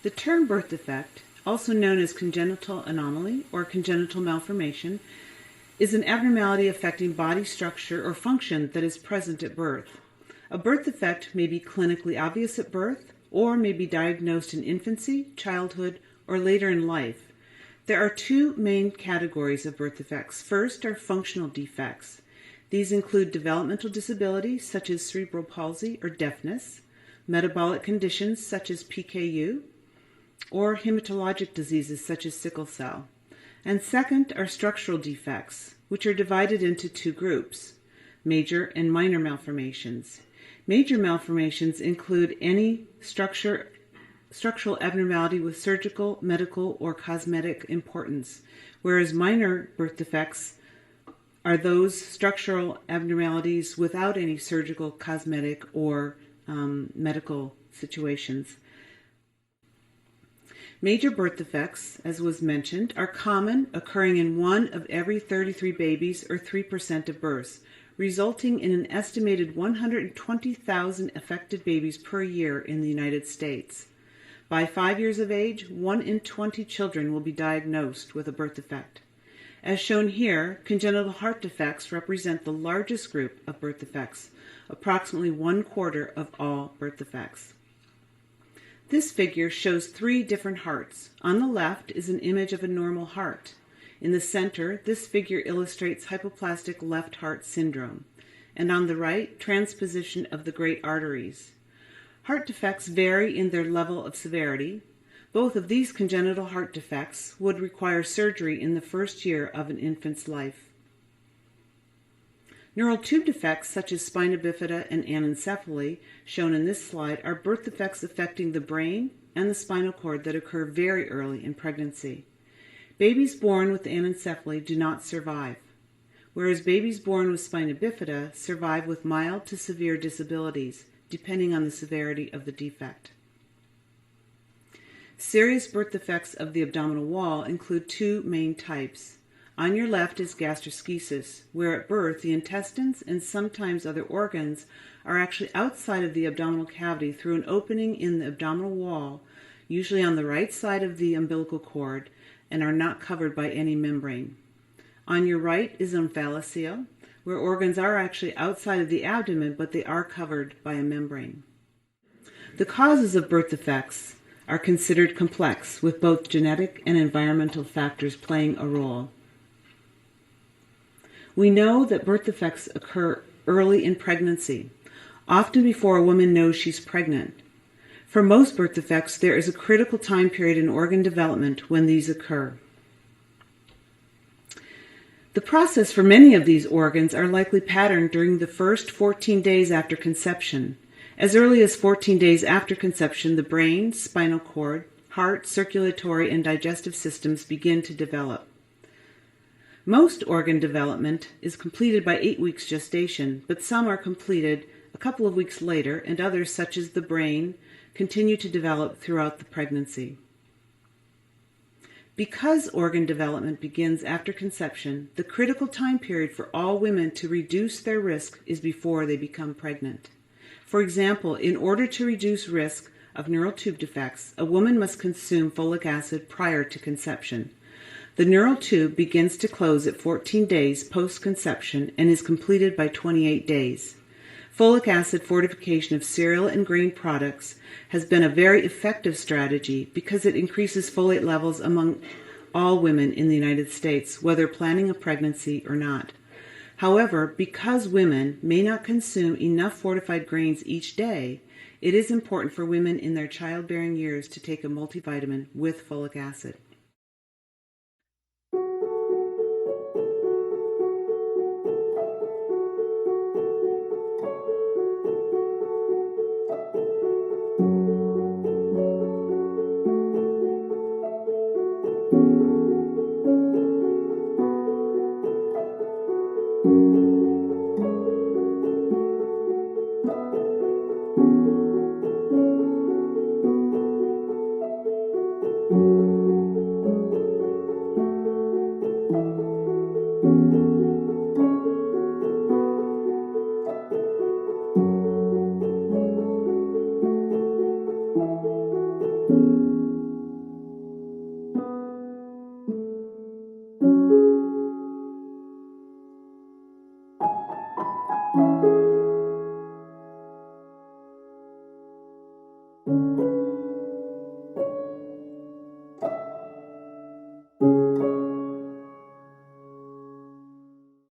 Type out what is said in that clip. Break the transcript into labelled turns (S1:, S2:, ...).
S1: The term birth defect, also known as congenital anomaly or congenital malformation, is an abnormality affecting body structure or function that is present at birth. A birth defect may be clinically obvious at birth or may be diagnosed in infancy, childhood, or later in life. There are two main categories of birth defects. First are functional defects. These include developmental disabilities such as cerebral palsy or deafness, metabolic conditions such as PKU, or hematologic diseases such as sickle cell. And second are structural defects, which are divided into two groups, major and minor malformations. Major malformations include any structural abnormality with surgical, medical, or cosmetic importance, whereas minor birth defects are those structural abnormalities without any surgical, cosmetic, or medical situations. Major birth defects, as was mentioned, are common, occurring in 1 of every 33 babies or 3% of births, resulting in an estimated 120,000 affected babies per year in the United States. By 5 years of age, 1 in 20 children will be diagnosed with a birth defect. As shown here, congenital heart defects represent the largest group of birth defects, approximately 1/4 of all birth defects. This figure shows 3 different hearts. On the left is an image of a normal heart. In the center, this figure illustrates hypoplastic left heart syndrome, and on the right, transposition of the great arteries. Heart defects vary in their level of severity. Both of these congenital heart defects would require surgery in the first year of an infant's life. Neural tube defects such as spina bifida and anencephaly, shown in this slide, are birth defects affecting the brain and the spinal cord that occur very early in pregnancy. Babies born with anencephaly do not survive, whereas babies born with spina bifida survive with mild to severe disabilities, depending on the severity of the defect. Serious birth defects of the abdominal wall include 2 main types. On your left is gastroschisis, where at birth the intestines and sometimes other organs are actually outside of the abdominal cavity through an opening in the abdominal wall, usually on the right side of the umbilical cord, and are not covered by any membrane. On your right is omphalocele, where organs are actually outside of the abdomen, but they are covered by a membrane. The causes of birth defects are considered complex, with both genetic and environmental factors playing a role. We know that birth defects occur early in pregnancy, often before a woman knows she's pregnant. For most birth defects, there is a critical time period in organ development when these occur. The process for many of these organs are likely patterned during the first 14 days after conception. As early as 14 days after conception, the brain, spinal cord, heart, circulatory, and digestive systems begin to develop. Most organ development is completed by 8 weeks gestation, but some are completed a couple of weeks later, and others, such as the brain, continue to develop throughout the pregnancy. Because organ development begins after conception, the critical time period for all women to reduce their risk is before they become pregnant. For example, in order to reduce risk of neural tube defects, a woman must consume folic acid prior to conception. The neural tube begins to close at 14 days post-conception and is completed by 28 days. Folic acid fortification of cereal and grain products has been a very effective strategy because it increases folate levels among all women in the United States, whether planning a pregnancy or not. However, because women may not consume enough fortified grains each day, it is important for women in their childbearing years to take a multivitamin with folic acid.